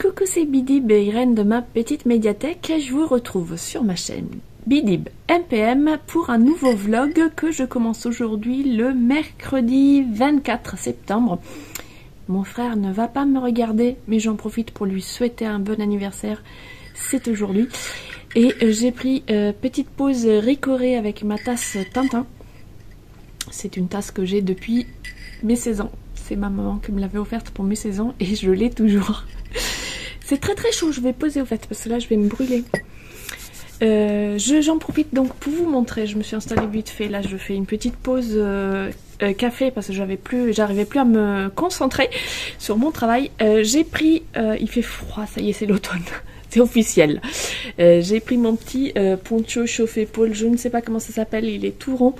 Coucou, c'est Bidib et Irène de ma petite médiathèque. Je vous retrouve sur ma chaîne Bidib MPM pour un nouveau vlog que je commence aujourd'hui le mercredi 24 septembre. Mon frère ne va pas me regarder, mais j'en profite pour lui souhaiter un bon anniversaire. C'est aujourd'hui. Et j'ai pris petite pause ricorée avec ma tasse Tintin. C'est une tasse que j'ai depuis mes 16 ans. C'est ma maman qui me l'avait offerte pour mes 16 ans et je l'ai toujours. C'est très très chaud, je vais poser au fait parce que là je vais me brûler. J'en profite donc pour vous montrer, je me suis installée vite fait, là je fais une petite pause café parce que j'arrivais plus à me concentrer sur mon travail. J'ai pris, il fait froid, ça y est c'est l'automne, c'est officiel. J'ai pris mon petit poncho chauffe-épaule, je ne sais pas comment ça s'appelle, il est tout rond.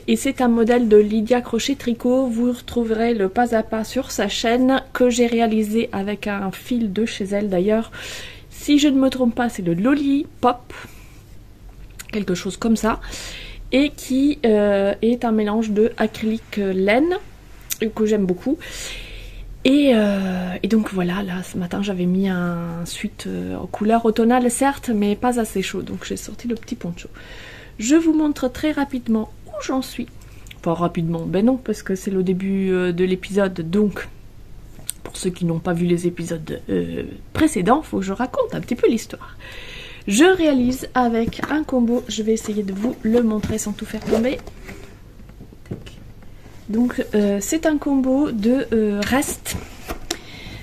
Et c'est un modèle de Lydia Crochet Tricot, vous retrouverez le pas à pas sur sa chaîne que j'ai réalisé avec un fil de chez elle d'ailleurs. Si je ne me trompe pas, c'est le Lollipop, quelque chose comme ça. Et qui est un mélange de acrylique laine, que j'aime beaucoup. Et donc voilà, là ce matin j'avais mis un sweat en couleur automnale certes, mais pas assez chaud, donc j'ai sorti le petit poncho. Je vous montre très rapidement où j'en suis. Pas rapidement, ben non, parce que c'est le début de l'épisode, donc pour ceux qui n'ont pas vu les épisodes précédents, faut que je raconte un petit peu l'histoire. Je réalise avec un combo, je vais essayer de vous le montrer sans tout faire tomber. Donc c'est un combo de restes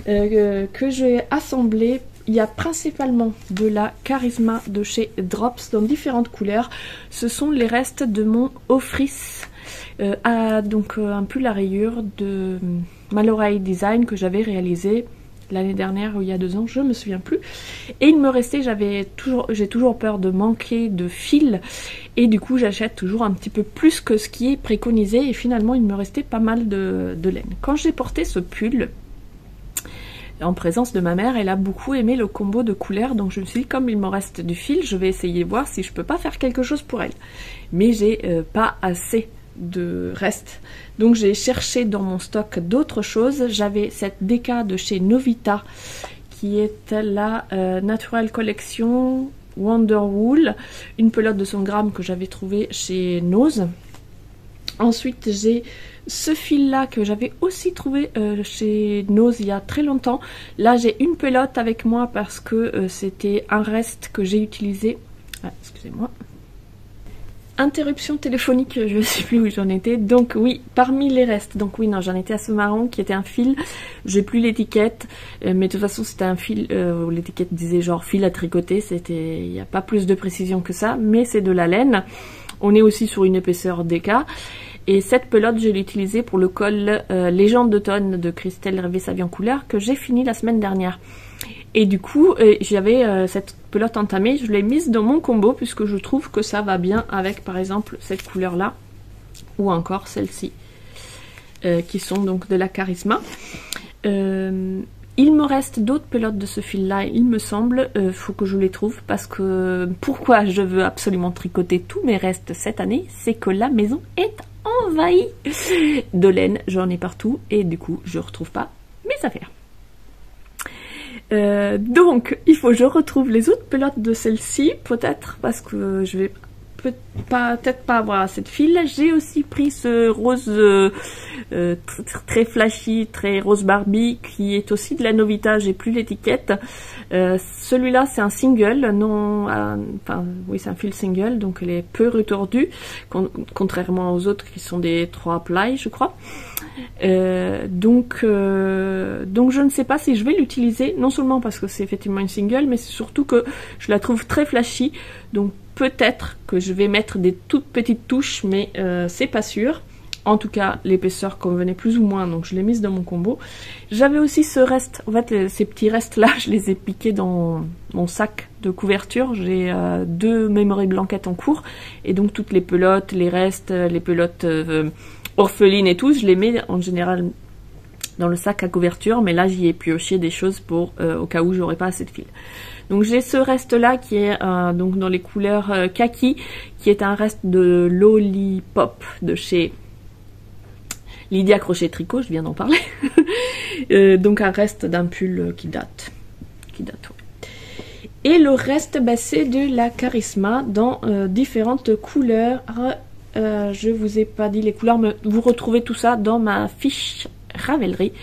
que j'ai assemblé. Il y a principalement de la Charisma de chez Drops dans différentes couleurs. Ce sont les restes de mon Ofris, donc un pull à rayures de Malorai Design que j'avais réalisé l'année dernière ou il y a 2 ans, je me souviens plus. Et il me restait, j'ai toujours peur de manquer de fil et du coup j'achète toujours un petit peu plus que ce qui est préconisé et finalement il me restait pas mal de laine. Quand j'ai porté ce pull en présence de ma mère, elle a beaucoup aimé le combo de couleurs, donc je me suis dit comme il me reste du fil, je vais essayer de voir si je peux pas faire quelque chose pour elle. Mais j'ai pas assez de reste, donc j'ai cherché dans mon stock d'autres choses. J'avais cette DK de chez Novita qui est la Natural Collection Wonderwool, une pelote de 100 grammes que j'avais trouvé chez Nose. Ensuite j'ai ce fil là que j'avais aussi trouvé chez Nose il y a très longtemps. Là j'ai une pelote avec moi parce que c'était un reste que j'ai utilisé. Ah, excusez-moi. Interruption téléphonique, je ne sais plus où j'en étais. Donc oui, parmi les restes, donc oui, non, j'en étais à ce marron qui était un fil. J'ai plus l'étiquette, mais de toute façon c'était un fil, l'étiquette disait genre fil à tricoter, c'était, il n'y a pas plus de précision que ça, mais c'est de la laine. On est aussi sur une épaisseur DK. Et cette pelote, je l'ai utilisée pour le col Légende d'automne de Christelle Hervé Savian Couleur que j'ai fini la semaine dernière. Et du coup, j'avais cette pelote entamée, je l'ai mise dans mon combo puisque je trouve que ça va bien avec par exemple cette couleur là ou encore celle-ci qui sont donc de la Charisma. Il me reste d'autres pelotes de ce fil là, il me semble, faut que je les trouve parce que pourquoi je veux absolument tricoter tous mes restes cette année, c'est que la maison est envahie de laine, j'en ai partout et du coup je retrouve pas mes affaires. Donc il faut que je retrouve les autres pelotes de celle-ci peut-être parce que je vais peut-être pas avoir assez de fil. J'ai aussi pris ce rose très flashy, très rose Barbie, qui est aussi de la Novita, j'ai plus l'étiquette. Celui-là c'est un single, non, enfin oui c'est un fil single, donc elle est peu retordue, contrairement aux autres qui sont des 3 ply je crois. Donc je ne sais pas si je vais l'utiliser, non seulement parce que c'est effectivement une single, mais c'est surtout que je la trouve très flashy, donc peut-être que je vais mettre des toutes petites touches, mais c'est pas sûr. En tout cas, l'épaisseur convenait plus ou moins, donc je l'ai mise dans mon combo. J'avais aussi ce reste, en fait ces petits restes-là, je les ai piqués dans mon sac de couverture. J'ai 2 memory blankets en cours, et donc toutes les pelotes, les restes, les pelotes orphelines et tout, je les mets en général dans le sac à couverture, mais là j'y ai pioché des choses pour au cas où j'aurais pas assez de fil. Donc j'ai ce reste là qui est donc dans les couleurs kaki, qui est un reste de Lollipop de chez Lydia Crochet Tricot, je viens d'en parler. Donc un reste d'un pull qui date. Ouais. Et le reste, bah, c'est de la Charisma dans différentes couleurs. Je vous ai pas dit les couleurs, mais vous retrouvez tout ça dans ma fiche Ravelry.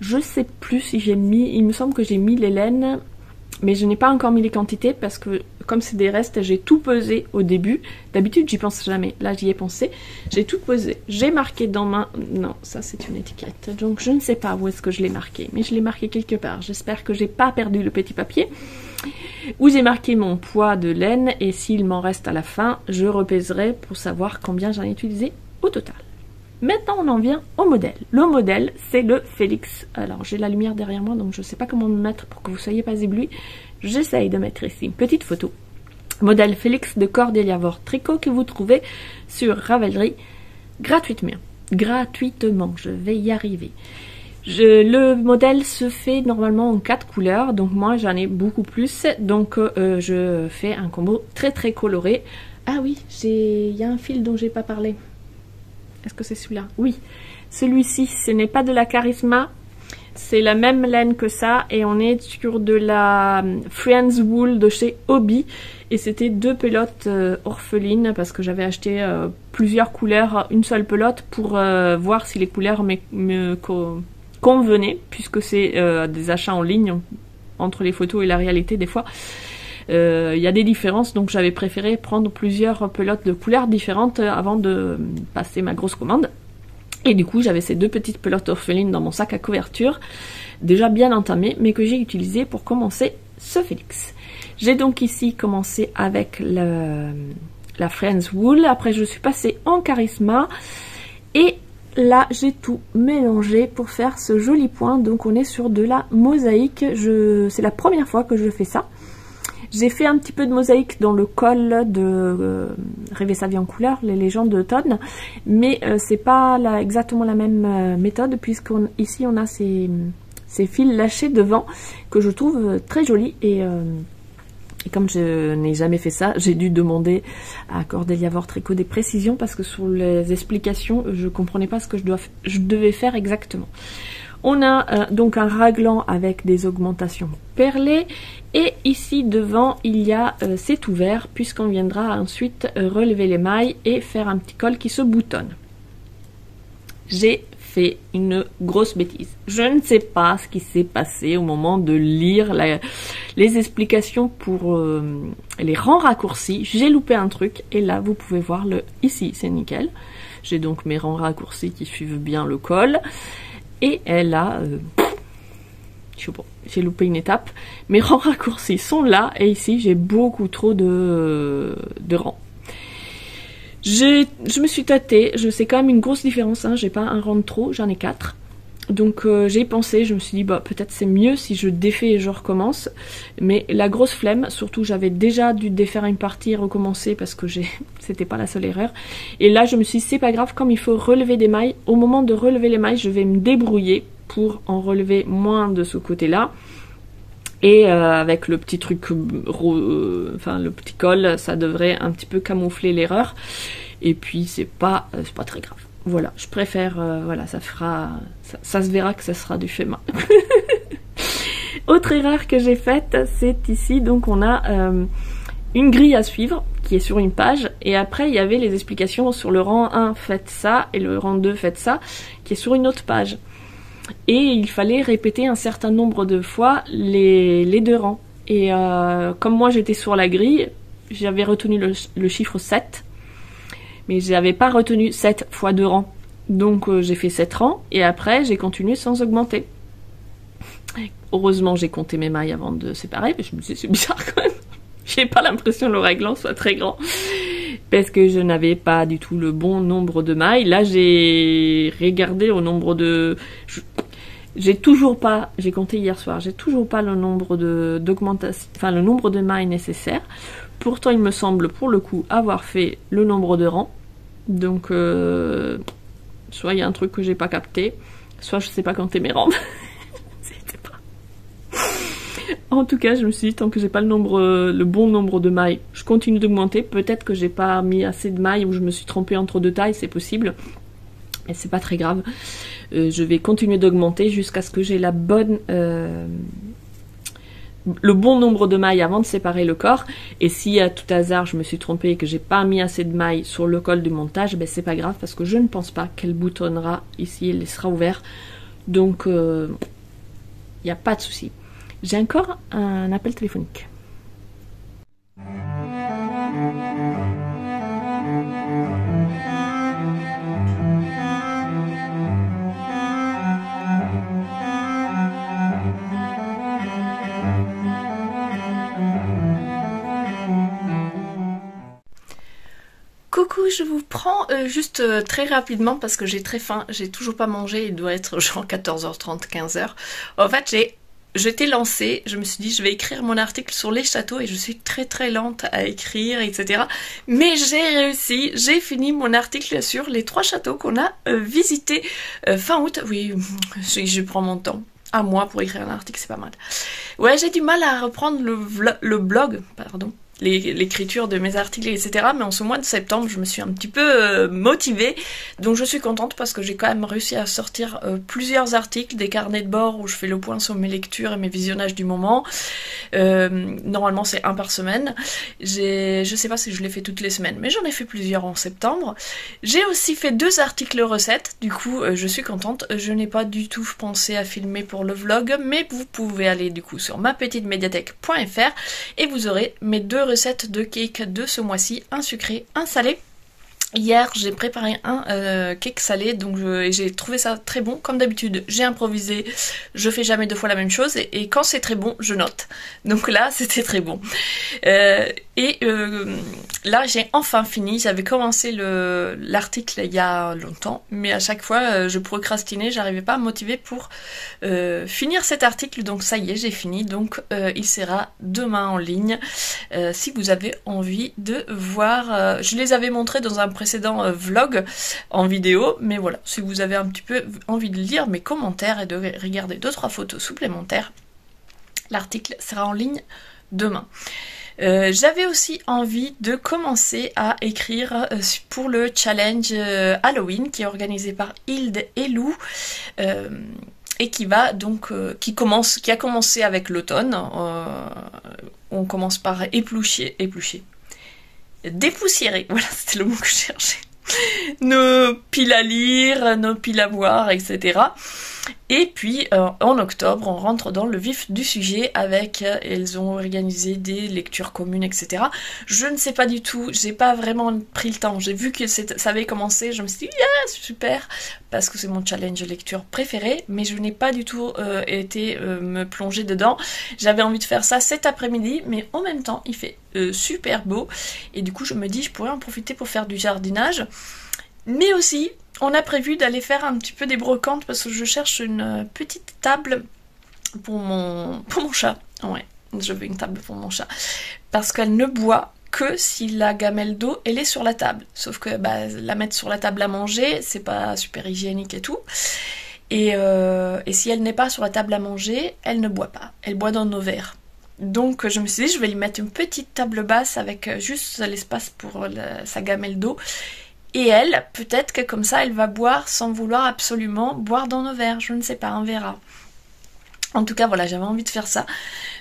Je sais plus si j'ai mis, il me semble que j'ai mis les laines, mais je n'ai pas encore mis les quantités parce que comme c'est des restes, j'ai tout pesé au début. D'habitude j'y pense jamais, là j'y ai pensé. J'ai tout pesé, j'ai marqué dans ma... Non, ça c'est une étiquette, donc je ne sais pas où est-ce que je l'ai marqué, mais je l'ai marqué quelque part. J'espère que j'ai pas perdu le petit papier. Où j'ai marqué mon poids de laine, et s'il m'en reste à la fin, je repèserai pour savoir combien j'en ai utilisé au total. Maintenant on en vient au modèle. Le modèle c'est le Félix. Alors j'ai la lumière derrière moi, donc je ne sais pas comment me mettre pour que vous soyez pas éblouis. J'essaye de mettre ici une petite photo. Modèle Félix de Cordelia Wort Tricot que vous trouvez sur Ravelry gratuitement. Je vais y arriver. Le modèle se fait normalement en 4 couleurs, donc moi j'en ai beaucoup plus, donc je fais un combo très très coloré. Ah oui, il y a un fil dont j'ai pas parlé. Est-ce que c'est celui-là? Oui, celui-ci, ce n'est pas de la Charisma, c'est la même laine que ça, et on est sur de la Friends Wool de chez Hobby, et c'était 2 pelotes orphelines, parce que j'avais acheté plusieurs couleurs, une seule pelote, pour voir si les couleurs me convenaient, puisque c'est des achats en ligne, entre les photos et la réalité des fois. Il y a des différences, donc j'avais préféré prendre plusieurs pelotes de couleurs différentes avant de passer ma grosse commande. Et du coup j'avais ces 2 petites pelotes orphelines dans mon sac à couverture, déjà bien entamées, mais que j'ai utilisées pour commencer ce Félix. J'ai donc ici commencé avec la Friends Wool, après je suis passée en Charisma, et là j'ai tout mélangé pour faire ce joli point. Donc on est sur de la mosaïque, c'est la première fois que je fais ça. J'ai fait un petit peu de mosaïque dans le col de Rêver sa vie en couleur, les légendes d'automne, mais c'est pas exactement la même méthode, puisqu'ici on a ces fils lâchés devant que je trouve très jolis, et comme je n'ai jamais fait ça, j'ai dû demander à Cordelia Wort Tricot des précisions, parce que sur les explications je comprenais pas ce que je devais faire exactement. On a donc un raglan avec des augmentations perlées, et ici devant il y a c'est ouvert, puisqu'on viendra ensuite relever les mailles et faire un petit col qui se boutonne. J'ai fait une grosse bêtise. Je ne sais pas ce qui s'est passé au moment de lire les explications pour les rangs raccourcis. J'ai loupé un truc, et là vous pouvez voir ici c'est nickel. J'ai donc mes rangs raccourcis qui suivent bien le col. Et elle a, je sais pas, j'ai loupé une étape. Mes rangs raccourcis sont là, et ici j'ai beaucoup trop de rangs. Je me suis tâtée, c'est quand même une grosse différence, hein, j'ai pas un rang de trop, j'en ai 4. Donc j'ai pensé, je me suis dit bah peut-être c'est mieux si je défais et je recommence, mais la grosse flemme, surtout j'avais déjà dû défaire une partie et recommencer parce que c'était pas la seule erreur, et là je me suis dit c'est pas grave, comme il faut relever des mailles, au moment de relever les mailles je vais me débrouiller pour en relever moins de ce côté là, et avec le petit truc enfin le petit col, ça devrait un petit peu camoufler l'erreur, et puis c'est pas très grave. Voilà, je préfère, voilà, ça se verra que ça sera du fait main. Autre erreur que j'ai faite, c'est ici, donc on a une grille à suivre qui est sur une page, et après il y avait les explications sur le rang 1 faites ça et le rang 2 faites ça qui est sur une autre page, et il fallait répéter un certain nombre de fois les deux rangs, et comme moi j'étais sur la grille, j'avais retenu le chiffre 7, mais j'avais pas retenu 7 fois 2 rangs, donc j'ai fait 7 rangs et après j'ai continué sans augmenter. Heureusement j'ai compté mes mailles avant de séparer, mais je me disais c'est bizarre quand même. J'ai pas l'impression que le raglan soit très grand, parce que je n'avais pas du tout le bon nombre de mailles. Là, j'ai regardé au nombre de... J'ai toujours pas... J'ai compté hier soir, j'ai toujours pas le nombre d'augmentation... Enfin, le nombre de mailles nécessaires. Pourtant, il me semble, pour le coup, avoir fait le nombre de rangs. Donc, soit il y a un truc que j'ai pas capté, soit je sais pas compter mes rangs. En tout cas, je me suis dit, tant que j'ai pas le bon nombre de mailles, je continue d'augmenter. Peut-être que j'ai pas mis assez de mailles ou je me suis trompée entre deux tailles, c'est possible. Mais c'est pas très grave. Je vais continuer d'augmenter jusqu'à ce que j'ai le bon nombre de mailles avant de séparer le corps. Et si à tout hasard je me suis trompée et que j'ai pas mis assez de mailles sur le col du montage, ben c'est pas grave parce que je ne pense pas qu'elle boutonnera ici, elle sera ouverte. Donc il n'y a pas de souci. J'ai encore un appel téléphonique. Coucou, je vous prends juste très rapidement parce que j'ai très faim, j'ai toujours pas mangé, il doit être genre 14h30, 15h. En fait, j'étais lancée, je me suis dit je vais écrire mon article sur les châteaux et je suis très lente à écrire, etc. Mais j'ai réussi, j'ai fini mon article sur les 3 châteaux qu'on a visités fin août. Oui, je prends mon temps. Un mois pour écrire un article, c'est pas mal. Ouais, j'ai du mal à reprendre le blog, pardon. L'écriture de mes articles, etc. Mais en ce mois de septembre, je me suis un petit peu motivée. Donc je suis contente parce que j'ai quand même réussi à sortir plusieurs articles, des carnets de bord où je fais le point sur mes lectures et mes visionnages du moment. Normalement, c'est un par semaine. Je sais pas si je l'ai fait toutes les semaines, mais j'en ai fait plusieurs en septembre. J'ai aussi fait 2 articles recettes. Du coup, je suis contente. Je n'ai pas du tout pensé à filmer pour le vlog, mais vous pouvez aller du coup sur mapetitemédiathèque.fr et vous aurez mes 2 recettes de cake de ce mois-ci, un sucré, un salé. Hier, j'ai préparé un cake salé, donc j'ai trouvé ça très bon. Comme d'habitude, j'ai improvisé, je fais jamais 2 fois la même chose, et quand c'est très bon, je note. Donc là, c'était très bon. Là, j'ai enfin fini. J'avais commencé l'article il y a longtemps, mais à chaque fois, je procrastinais, j'arrivais pas à me motiver pour finir cet article. Donc ça y est, j'ai fini. Donc il sera demain en ligne. Si vous avez envie de voir, je les avais montrés dans un précédent vlog en vidéo, mais voilà, si vous avez un petit peu envie de lire mes commentaires et de regarder 2-3 photos supplémentaires, l'article sera en ligne demain. J'avais aussi envie de commencer à écrire pour le challenge Halloween qui est organisé par Hilde et Lou et qui va donc qui a commencé avec l'automne. On commence par dépoussiérer, voilà, c'était le mot que je cherchais, nos piles à lire, nos piles à voir, etc. Et puis en octobre, on rentre dans le vif du sujet avec, elles ont organisé des lectures communes, etc. Je ne sais pas du tout, j'ai pas vraiment pris le temps. J'ai vu que ça avait commencé, je me suis dit yes, super, parce que c'est mon challenge lecture préféré, mais je n'ai pas du tout été me plonger dedans. J'avais envie de faire ça cet après-midi, mais en même temps, il fait super beau, et du coup, je me dis, je pourrais en profiter pour faire du jardinage, mais aussi on a prévu d'aller faire un petit peu des brocantes parce que je cherche une petite table pour mon chat. Ouais, je veux une table pour mon chat. Parce qu'elle ne boit que si la gamelle d'eau elle est sur la table. Sauf que la mettre sur la table à manger, c'est pas super hygiénique et tout. Et si elle n'est pas sur la table à manger, elle ne boit pas. Elle boit dans nos verres. Donc je me suis dit, je vais lui mettre une petite table basse avec juste l'espace pour sa gamelle d'eau. Et elle, peut-être que comme ça, elle va boire sans vouloir absolument boire dans nos verres. Je ne sais pas, on verra. En tout cas voilà, j'avais envie de faire ça.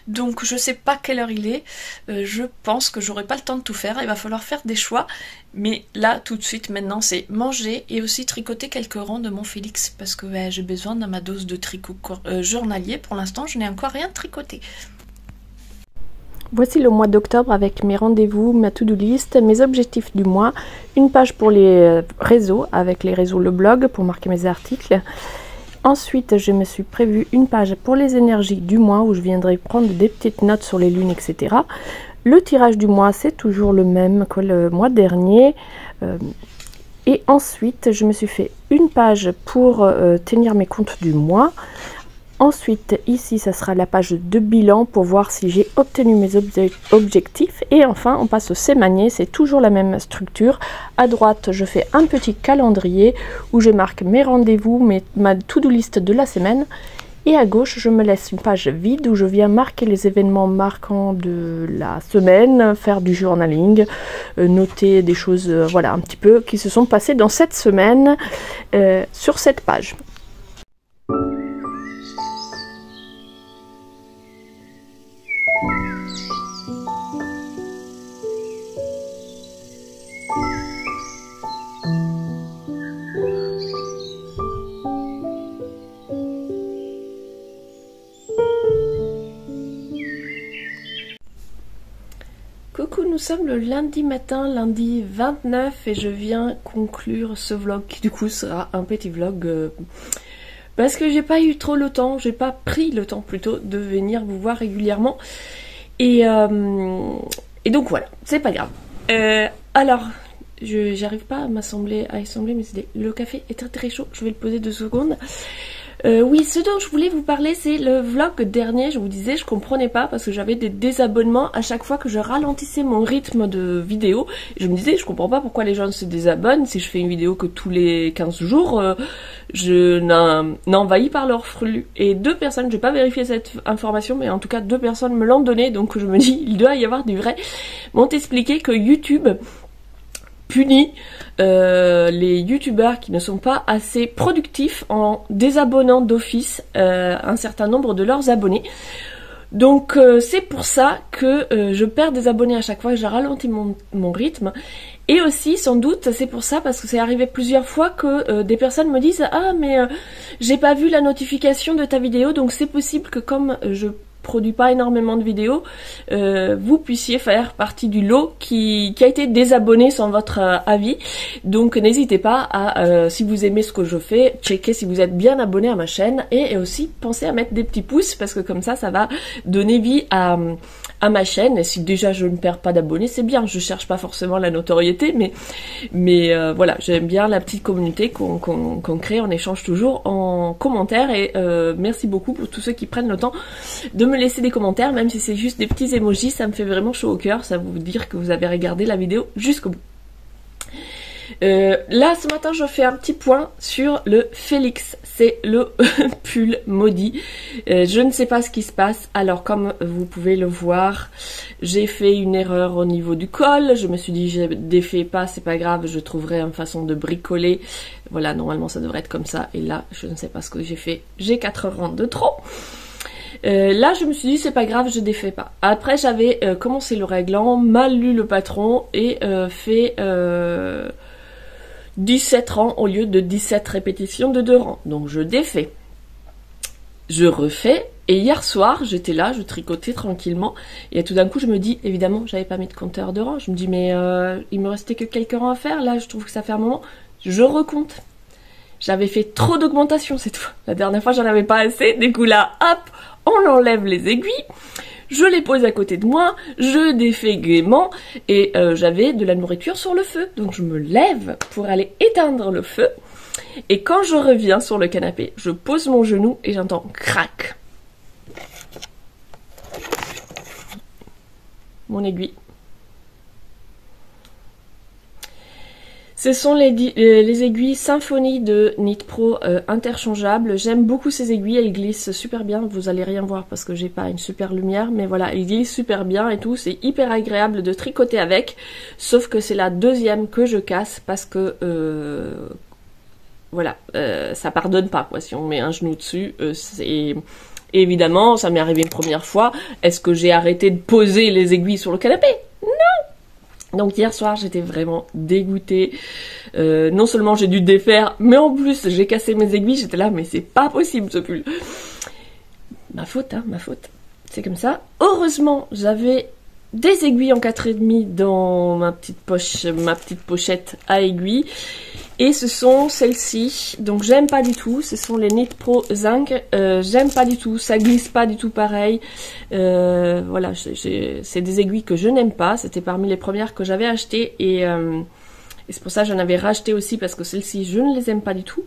Donc je sais pas quelle heure il est. Je pense que j'aurai pas le temps de tout faire. Il va falloir faire des choix. Mais là tout de suite maintenant c'est manger et aussi tricoter quelques rangs de mon Félix. Parce que j'ai besoin de ma dose de tricot journalier. Pour l'instant je n'ai encore rien tricoté. Voici le mois d'octobre avec mes rendez-vous, ma to-do list, mes objectifs du mois. Une page pour les réseaux, avec les réseaux le blog pour marquer mes articles. Ensuite, je me suis prévu une page pour les énergies du mois où je viendrai prendre des petites notes sur les lunes, etc. Le tirage du mois, c'est toujours le même que le mois dernier. Et ensuite, je me suis fait une page pour tenir mes comptes du mois. Ensuite, ici, ça sera la page de bilan pour voir si j'ai obtenu mes objectifs. Et enfin, on passe au sémanier, c'est toujours la même structure. À droite, je fais un petit calendrier où je marque mes rendez-vous, ma to-do list de la semaine. Et à gauche, je me laisse une page vide où je viens marquer les événements marquants de la semaine, faire du journaling, noter des choses, voilà, un petit peu qui se sont passées dans cette semaine sur cette page. Coucou, nous sommes le lundi matin, lundi 29 et je viens conclure ce vlog qui du coup sera un petit vlog parce que j'ai pas eu trop le temps, j'ai pas pris le temps plutôt de venir vous voir régulièrement et donc voilà, c'est pas grave. Alors, j'arrive pas à assembler mes idées. Le café est très très chaud, je vais le poser 2 secondes. Oui, ce dont je voulais vous parler, c'est le vlog dernier. Je vous disais, je comprenais pas parce que j'avais des désabonnements à chaque fois que je ralentissais mon rythme de vidéo. Je me disais, je comprends pas pourquoi les gens se désabonnent. Si je fais une vidéo que tous les 15 jours, je n'envahis par leur flux. Et 2 personnes, j'ai pas vérifié cette information, mais en tout cas 2 personnes me l'ont donné, donc je me dis, il doit y avoir du vrai, m'ont expliqué que YouTube punit les youtubeurs qui ne sont pas assez productifs en désabonnant d'office un certain nombre de leurs abonnés. Donc c'est pour ça que je perds des abonnés à chaque fois que je ralentis mon rythme. Et aussi sans doute c'est pour ça parce que c'est arrivé plusieurs fois que des personnes me disent « Ah mais j'ai pas vu la notification de ta vidéo, donc c'est possible que comme je produis pas énormément de vidéos, vous puissiez faire partie du lot qui a été désabonné sans votre avis. Donc n'hésitez pas à, si vous aimez ce que je fais, checker si vous êtes bien abonné à ma chaîne et aussi pensez à mettre des petits pouces parce que comme ça va donner vie à ma chaîne. Et si déjà je ne perds pas d'abonnés, c'est bien. Je cherche pas forcément la notoriété, mais voilà, j'aime bien la petite communauté qu'on crée, on échange toujours en commentaire et merci beaucoup pour tous ceux qui prennent le temps de me laisser des commentaires, même si c'est juste des petits emojis, ça me fait vraiment chaud au cœur, ça veut dire que vous avez regardé la vidéo jusqu'au bout. Là ce matin je fais un petit point sur le Félix, c'est le pull maudit. Je ne sais pas ce qui se passe. Alors comme vous pouvez le voir, j'ai fait une erreur au niveau du col. Je me suis dit je défais pas, c'est pas grave, je trouverai une façon de bricoler. Voilà, normalement ça devrait être comme ça. Et là je ne sais pas ce que j'ai fait, j'ai 4 rangs de trop. Là je me suis dit c'est pas grave, je défais pas. Après j'avais commencé le réglant, mal lu le patron et fait 17 rangs au lieu de 17 répétitions de 2 rangs. Donc je défais, je refais et hier soir j'étais là, je tricotais tranquillement et tout d'un coup je me dis, évidemment j'avais pas mis de compteur de rangs, je me dis mais il me restait que quelques rangs à faire, là je trouve que ça fait un moment, je recompte. J'avais fait trop d'augmentation cette fois, la dernière fois j'en avais pas assez, du coup là hop, on enlève les aiguilles, je les pose à côté de moi, je défais gaiement et j'avais de la nourriture sur le feu. Donc je me lève pour aller éteindre le feu et quand je reviens sur le canapé, je pose mon genou et j'entends crac. Mon aiguille. Ce sont les aiguilles Symphonie de Knit Pro interchangeables. J'aime beaucoup ces aiguilles, elles glissent super bien. Vous allez rien voir parce que j'ai pas une super lumière, mais voilà, elles glissent super bien et tout. C'est hyper agréable de tricoter avec. Sauf que c'est la deuxième que je casse parce que voilà, ça pardonne pas quoi. Si on met un genou dessus, Et évidemment, ça m'est arrivé une première fois. Est-ce que j'ai arrêté de poser les aiguilles sur le canapé? Non. Donc hier soir, j'étais vraiment dégoûtée. Non seulement j'ai dû défaire, mais en plus j'ai cassé mes aiguilles. J'étais là, mais c'est pas possible ce pull. Ma faute, hein, ma faute. C'est comme ça. Heureusement, j'avais des aiguilles en 4,5 dans ma petite poche, ma petite pochette à aiguilles. Et ce sont celles-ci. Donc j'aime pas du tout. Ce sont les Knit Pro Zinc. J'aime pas du tout. Ça glisse pas du tout pareil. Voilà, c'est des aiguilles que je n'aime pas. C'était parmi les premières que j'avais achetées. Et c'est pour ça que j'en avais racheté aussi, parce que celles-ci, je ne les aime pas du tout.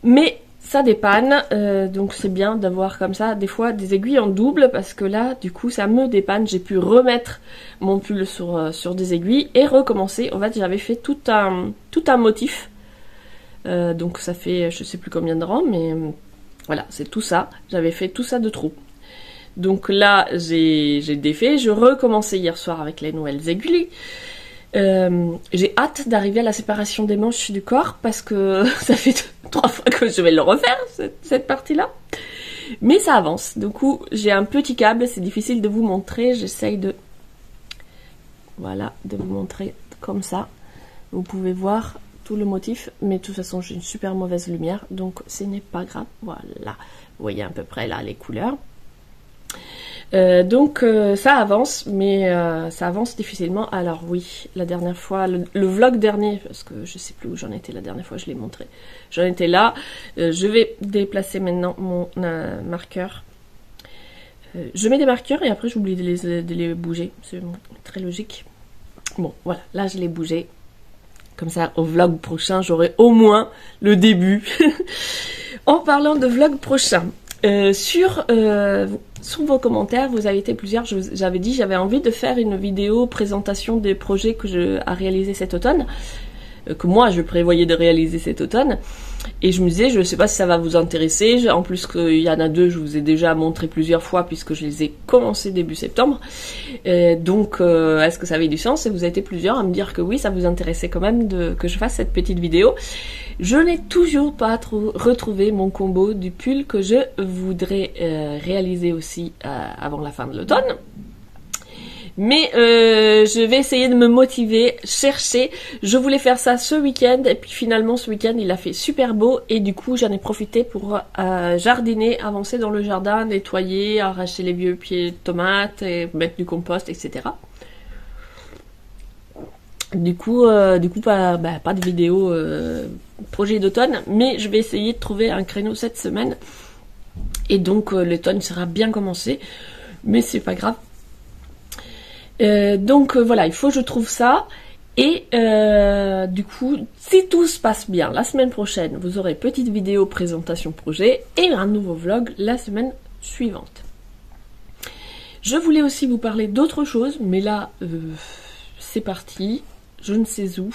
Mais ça dépanne, donc c'est bien d'avoir comme ça des fois des aiguilles en double, parce que là du coup ça me dépanne. J'ai pu remettre mon pull sur des aiguilles et recommencer. En fait j'avais fait tout un motif, donc ça fait je sais plus combien de rangs, mais voilà, c'est tout ça. J'avais fait tout ça de trop. Donc là j'ai défait, je recommençais hier soir avec les nouvelles aiguilles. J'ai hâte d'arriver à la séparation des manches du corps, parce que ça fait 3 fois que je vais le refaire, cette partie-là. Mais ça avance. Du coup, j'ai un petit câble, c'est difficile de vous montrer. J'essaye de... Voilà, de vous montrer comme ça. Vous pouvez voir tout le motif, mais de toute façon, j'ai une super mauvaise lumière, donc ce n'est pas grave. Voilà, vous voyez à peu près là les couleurs. Donc ça avance, mais ça avance difficilement. Alors oui, la dernière fois, le vlog dernier, parce que je sais plus où j'en étais la dernière fois, je l'ai montré. J'en étais là. Je vais déplacer maintenant mon marqueur. Je mets des marqueurs et après j'oublie de les bouger. C'est très logique. Bon, voilà, là je l'ai bougé. Comme ça, au vlog prochain, j'aurai au moins le début. En parlant de vlog prochain, sur vos commentaires, vous avez été plusieurs, j'avais dit j'avais envie de faire une vidéo présentation des projets que j'ai à réaliser cet automne, que moi je prévoyais de réaliser cet automne, et je me disais je ne sais pas si ça va vous intéresser. En plus qu'il y en a 2, je vous ai déjà montré plusieurs fois puisque je les ai commencés début septembre, donc est-ce que ça avait du sens? Et vous avez été plusieurs à me dire que oui, ça vous intéressait quand même que je fasse cette petite vidéo. Je n'ai toujours pas retrouvé mon combo du pull que je voudrais réaliser aussi avant la fin de l'automne. Mais je vais essayer de me motiver, chercher. Je voulais faire ça ce week-end, et puis finalement ce week-end il a fait super beau, et du coup j'en ai profité pour jardiner, avancer dans le jardin, nettoyer, arracher les vieux pieds de tomates, et mettre du compost, etc. Du coup pas de vidéo projet d'automne, mais je vais essayer de trouver un créneau cette semaine, et donc l'automne sera bien commencé, mais c'est pas grave. Donc voilà, il faut que je trouve ça, et du coup si tout se passe bien, la semaine prochaine vous aurez petite vidéo présentation projet et un nouveau vlog la semaine suivante. Je voulais aussi vous parler d'autre chose, mais là c'est parti, je ne sais où,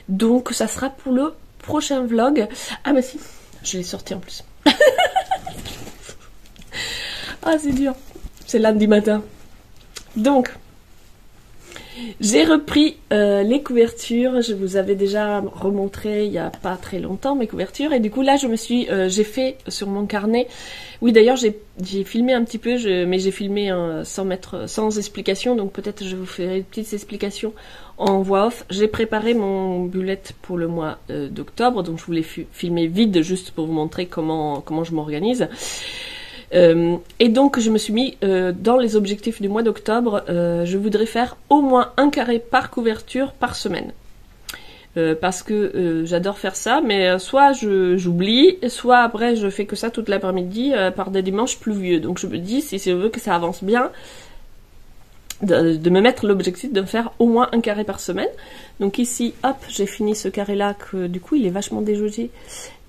donc ça sera pour le prochain vlog. Ah bah si, je l'ai sorti en plus. Ah c'est dur, c'est lundi matin. Donc j'ai repris les couvertures. Je vous avais déjà remontré il n'y a pas très longtemps mes couvertures, et du coup là j'ai fait sur mon carnet. Oui d'ailleurs j'ai filmé un petit peu, mais j'ai filmé sans explication, donc peut-être je vous ferai une petite explication en voix off. J'ai préparé mon bullet pour le mois d'octobre, donc je voulais filmer vide juste pour vous montrer comment je m'organise. Et donc je me suis mis dans les objectifs du mois d'octobre, je voudrais faire au moins un carré par couverture par semaine, parce que j'adore faire ça, mais soit j'oublie, soit après je fais que ça toute l'après-midi par des dimanches pluvieux. Donc je me dis, si je veux que ça avance bien, de me mettre l'objectif de faire au moins un carré par semaine. Donc ici, hop, j'ai fini ce carré là, que du coup il est vachement déjaugé,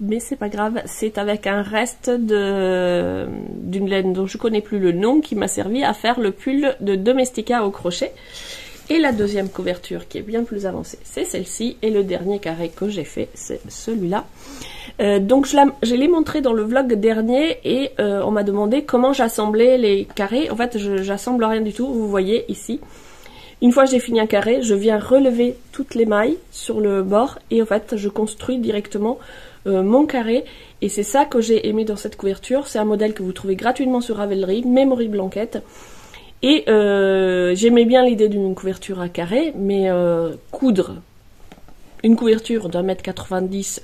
mais c'est pas grave, c'est avec un reste d'une laine dont je connais plus le nom, qui m'a servi à faire le pull de Domestika au crochet. Et la deuxième couverture qui est bien plus avancée, c'est celle-ci, et le dernier carré que j'ai fait, c'est celui-là. Donc je l'ai montré dans le vlog dernier, et on m'a demandé comment j'assemblais les carrés. En fait, j'assemble rien du tout, vous voyez ici. Une fois que j'ai fini un carré, je viens relever toutes les mailles sur le bord et en fait je construis directement mon carré. Et c'est ça que j'ai aimé dans cette couverture. C'est un modèle que vous trouvez gratuitement sur Ravelry, Memory Blanket. Et j'aimais bien l'idée d'une couverture à carré, mais coudre une couverture d'1,90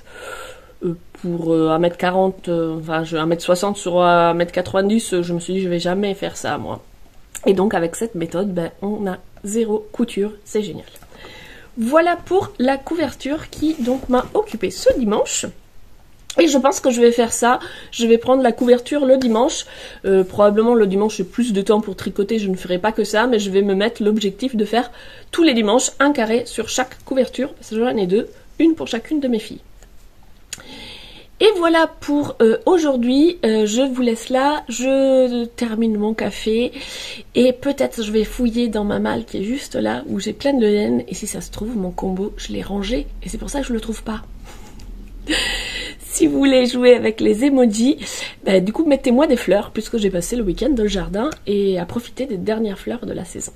m pour 1,40 m, enfin 1,60 m sur 1,90 m, je me suis dit je vais jamais faire ça moi. Et donc avec cette méthode, ben, on a 0 couture, c'est génial. Voilà pour la couverture qui donc m'a occupée ce dimanche. Et je pense que je vais faire ça, je vais prendre la couverture le dimanche, probablement le dimanche j'ai plus de temps pour tricoter, je ne ferai pas que ça, mais je vais me mettre l'objectif de faire tous les dimanches un carré sur chaque couverture, parce que j'en ai 2, une pour chacune de mes filles. Et voilà pour aujourd'hui, je vous laisse là, je termine mon café et peut-être je vais fouiller dans ma malle qui est juste là où j'ai plein de laine et si ça se trouve mon combo je l'ai rangé et c'est pour ça que je le trouve pas. Si vous voulez jouer avec les emojis, bah, du coup mettez-moi des fleurs puisque j'ai passé le week-end dans le jardin et à profiter des dernières fleurs de la saison.